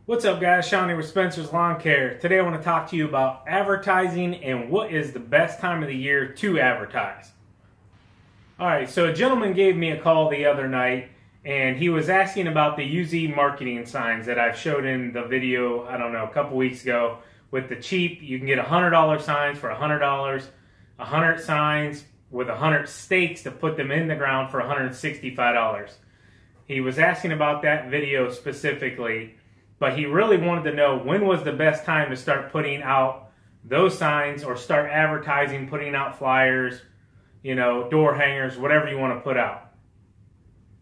What's up, guys? Shawnee with Spencer's Lawn Care. Today I want to talk to you about advertising and what is the best time of the year to advertise. Alright, so a gentleman gave me a call the other night and he was asking about the UZ marketing signs that I've showed in the video, I don't know, a couple weeks ago. With the cheap, you can get $100 signs for $100, 100 signs with 100 stakes to put them in the ground for $165. He was asking about that video specifically. But he really wanted to know when was the best time to start putting out those signs or start advertising, putting out flyers, door hangers, whatever you want to put out.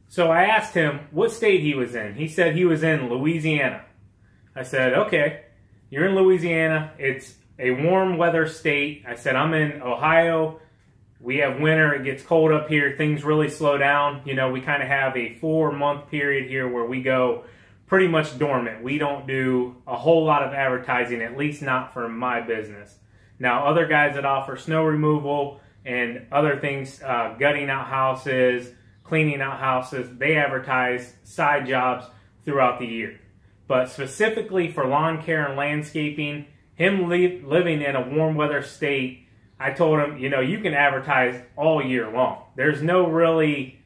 So I asked him what state he was in. He said he was in Louisiana. I said, okay, you're in Louisiana. It's a warm weather state. I said, I'm in Ohio. We have winter. It gets cold up here. Things really slow down. We kind of have a 4-month period here where we go pretty much dormant. We don't do a whole lot of advertising, at least not for my business. Now, other guys that offer snow removal and other things, gutting out houses, cleaning out houses, they advertise side jobs throughout the year. But specifically for lawn care and landscaping, him living in a warm weather state, I told him, you can advertise all year long. There's no really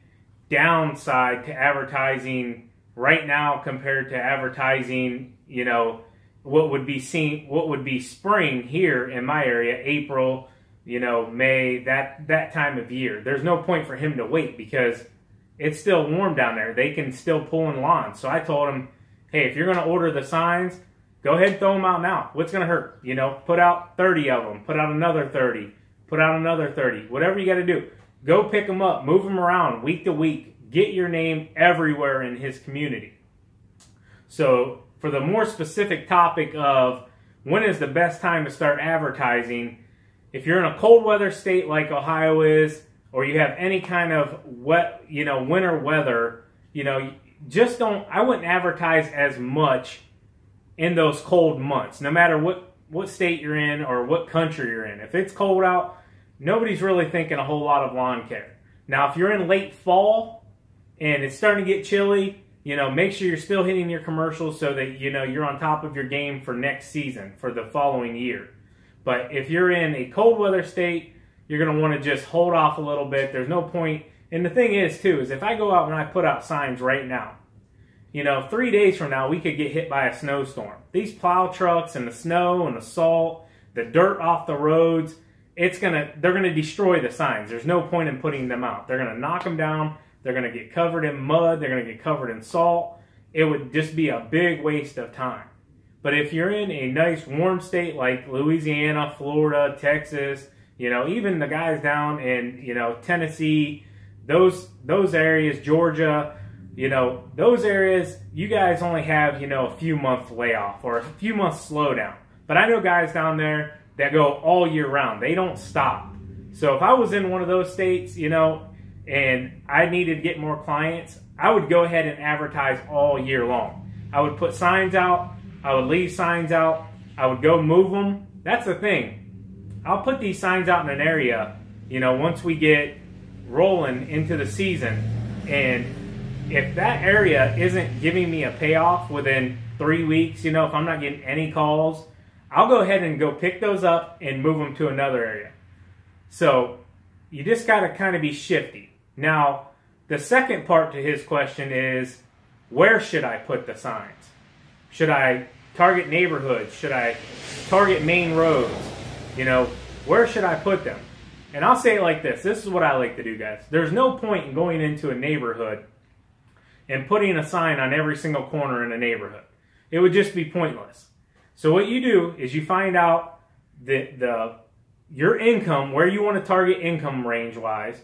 downside to advertising right now compared to advertising, what would be spring here in my area, April, May, that time of year. There's no point for him to wait because it's still warm down there. They can still pull in lawns. So I told him, hey, if you're going to order the signs, go ahead and throw them out now. What's going to hurt? Put out 30 of them, put out another 30, put out another 30, whatever you got to do. Go pick them up, move them around week to week. Get your name everywhere in his community. So for the more specific topic of when is the best time to start advertising, if you're in a cold weather state like Ohio is, or you have any kind of wet, winter weather, I wouldn't advertise as much in those cold months, no matter what state you're in or what country you're in. If it's cold out, nobody's really thinking a whole lot of lawn care. Now, if you're in late fall, and it's starting to get chilly, make sure you're still hitting your commercials so that, you're on top of your game for next season, for the following year. But if you're in a cold weather state, you're going to want to just hold off a little bit. There's no point. And the thing is, too, is if I go out and I put out signs right now, 3 days from now, we could get hit by a snowstorm. These plow trucks and the snow and the salt, the dirt off the roads, they're going to destroy the signs. There's no point in putting them out. They're going to knock them down. They're going to get covered in mud. They're going to get covered in salt. It would just be a big waste of time. But if you're in a nice warm state like Louisiana, Florida, Texas, even the guys down in, Tennessee, those areas, Georgia, those areas, you guys only have, a few months layoff or a few months slowdown. But I know guys down there that go all year round. They don't stop. So if I was in one of those states, and I needed to get more clients, I would go ahead and advertise all year long. I would put signs out. I would leave signs out. I would go move them. That's the thing. I'll put these signs out in an area, once we get rolling into the season. And if that area isn't giving me a payoff within 3 weeks, if I'm not getting any calls, I'll go ahead and go pick those up and move them to another area. So you just got to kind of be shifty. Now, the second part to his question is, where should I put the signs? Should I target neighborhoods? Should I target main roads? Where should I put them? And I'll say it like this. This is what I like to do, guys. There's no point in going into a neighborhood and putting a sign on every single corner in a neighborhood. It would just be pointless. So what you do is you find out your income, where you want to target income range-wise.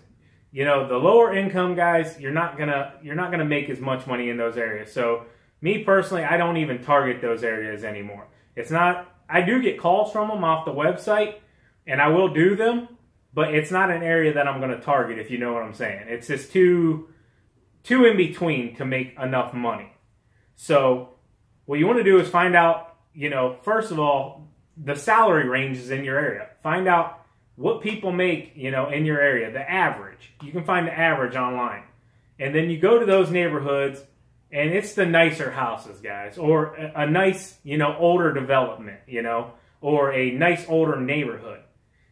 The lower income guys, you're not gonna make as much money in those areas. So me personally, I don't even target those areas anymore. I do get calls from them off the website, and I will do them, but it's not an area that I'm gonna target, if you know what I'm saying. It's just too in between to make enough money. So what you want to do is find out, first of all, the salary ranges in your area. Find out what people make, in your area, the average. You can find the average online. And then you go to those neighborhoods And it's the nicer houses, guys, or a nice, older development, or a nice older neighborhood.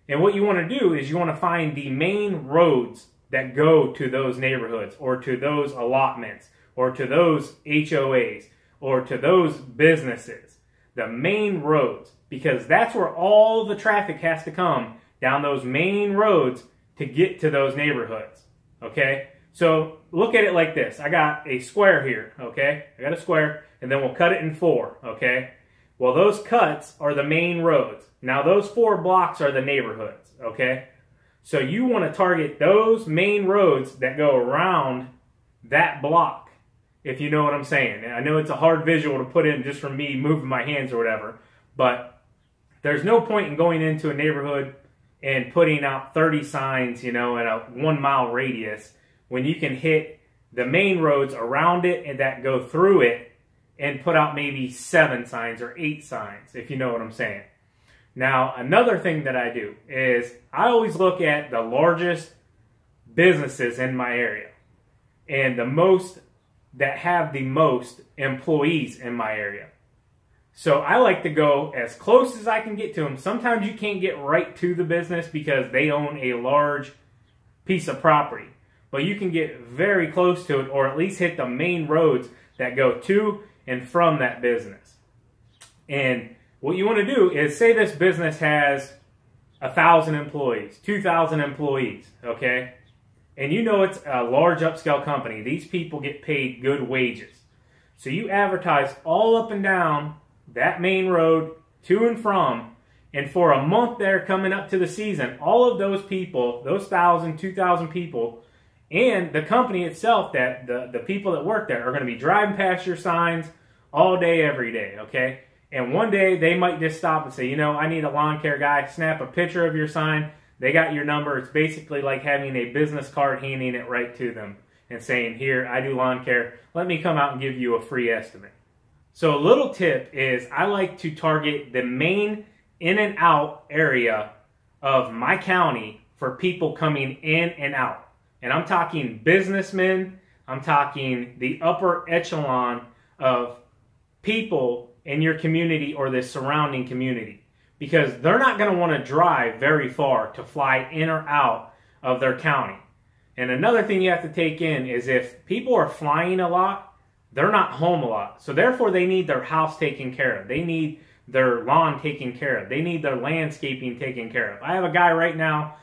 And what you want to do is you want to find the main roads that go to those neighborhoods, or to those allotments, or to those HOAs, or to those businesses. The main roads, because that's where all the traffic has to come down those main roads to get to those neighborhoods, okay? So look at it like this. I got a square here, okay? I got a square, and then we'll cut it in 4, okay? Well, those cuts are the main roads. Now, those 4 blocks are the neighborhoods, okay? So you want to target those main roads that go around that block, if you know what I'm saying. And I know it's a hard visual to put in just from me moving my hands or whatever, but there's no point in going into a neighborhood and putting out 30 signs, in a 1 mile radius, when you can hit the main roads around it and that go through it and put out maybe 7 signs or 8 signs, if you know what I'm saying. Now, another thing that I do is I always look at the largest businesses in my area and the most that have the most employees in my area. So I like to go as close as I can get to them. Sometimes you can't get right to the business because they own a large piece of property. But you can get very close to it, or at least hit the main roads that go to and from that business. And what you want to do is, say this business has 1,000 employees, 2,000 employees, okay? And it's a large upscale company. These people get paid good wages. So you advertise all up and down that main road to and from, and for a month there coming up to the season, all of those people, those 1,000, 2,000 people, and the company itself, that the people that work there are going to be driving past your signs all day, every day, okay? And one day they might just stop and say, I need a lawn care guy, snap a picture of your sign. They got your number. It's basically like having a business card, handing it right to them and saying, here, I do lawn care. Let me come out and give you a free estimate. So a little tip is I like to target the main in and out area of my county for people coming in and out. And I'm talking businessmen, I'm talking the upper echelon of people in your community or the surrounding community. Because they're not going to want to drive very far to fly in or out of their county. And another thing you have to take in is, if people are flying a lot, they're not home a lot. So therefore they need their house taken care of. They need their lawn taken care of. They need their landscaping taken care of. I have a guy right now,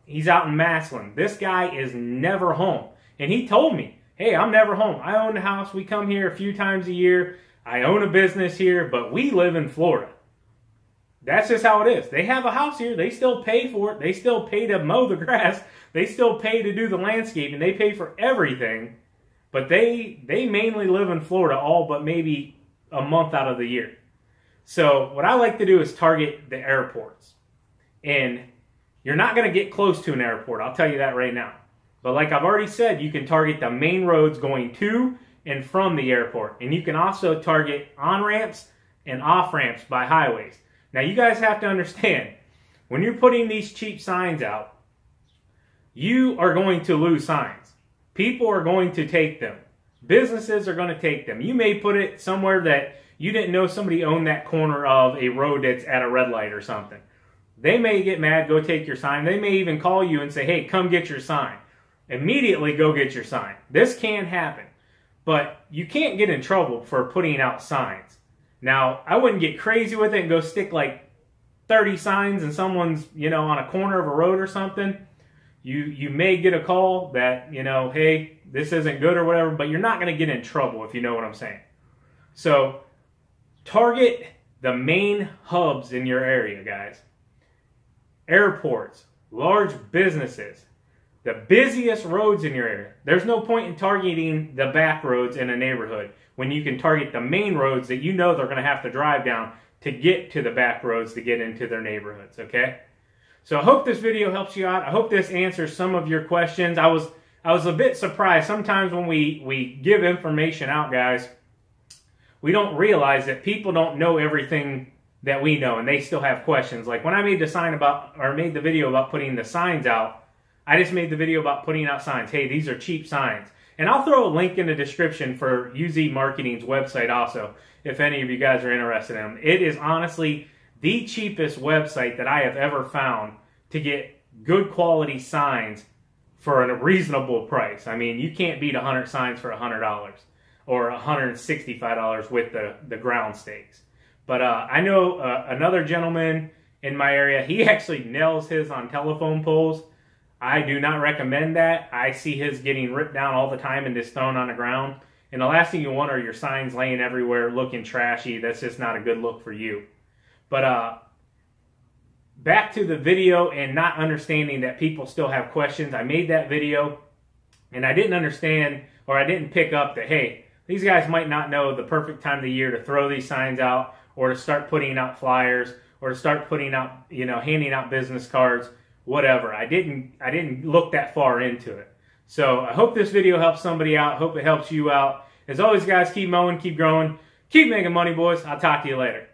he's out in Massillon. This guy is never home. And he told me, hey, I'm never home. I own a house. We come here a few times a year. I own a business here, but we live in Florida. That's just how it is. They have a house here. They still pay for it. They still pay to mow the grass. They still pay to do the landscaping. They pay for everything. But they mainly live in Florida all but maybe a month out of the year. So what I like to do is target the airports. And you're not going to get close to an airport. I'll tell you that right now. But like I've already said, you can target the main roads going to and from the airport. And you can also target on-ramps and off-ramps by highways. Now you guys have to understand, when you're putting these cheap signs out, you are going to lose signs. People are going to take them. Businesses are going to take them. You may put it somewhere that you didn't know somebody owned that corner of a road that's at a red light or something. They may get mad, go take your sign. They may even call you and say, hey, come get your sign. Immediately go get your sign. This can happen. But you can't get in trouble for putting out signs. Now, I wouldn't get crazy with it and go stick like 30 signs and someone's, on a corner of a road or something. You may get a call that, hey, this isn't good or whatever, but you're not going to get in trouble, if you know what I'm saying. So, target the main hubs in your area, guys. Airports, large businesses, the busiest roads in your area. There's no point in targeting the back roads in a neighborhood when you can target the main roads that you know they're going to have to drive down to get to the back roads to get into their neighborhoods, okay? So I hope this video helps you out. I hope this answers some of your questions. I was a bit surprised. Sometimes when we give information out, guys, we don't realize that people don't know everything that we know, and they still have questions. Like when I made made the video about putting the signs out, I just made the video about putting out signs. Hey, these are cheap signs. And I'll throw a link in the description for UZ Marketing's website also, if any of you guys are interested in them. It is honestly the cheapest website that I have ever found to get good quality signs for a reasonable price. I mean, you can't beat 100 signs for $100 or $165 with the ground stakes. But I know another gentleman in my area, he actually nails his on telephone poles. I do not recommend that. I see his getting ripped down all the time and just thrown on the ground. And the last thing you want are your signs laying everywhere looking trashy. That's just not a good look for you. But back to the video and not understanding that people still have questions. I made that video and I didn't understand, or I didn't pick up that, hey, these guys might not know the perfect time of the year to throw these signs out or to start putting out flyers or to start putting out, handing out business cards, whatever. I didn't look that far into it. So I hope this video helps somebody out. Hope it helps you out. As always, guys, keep mowing, keep growing, keep making money, boys. I'll talk to you later.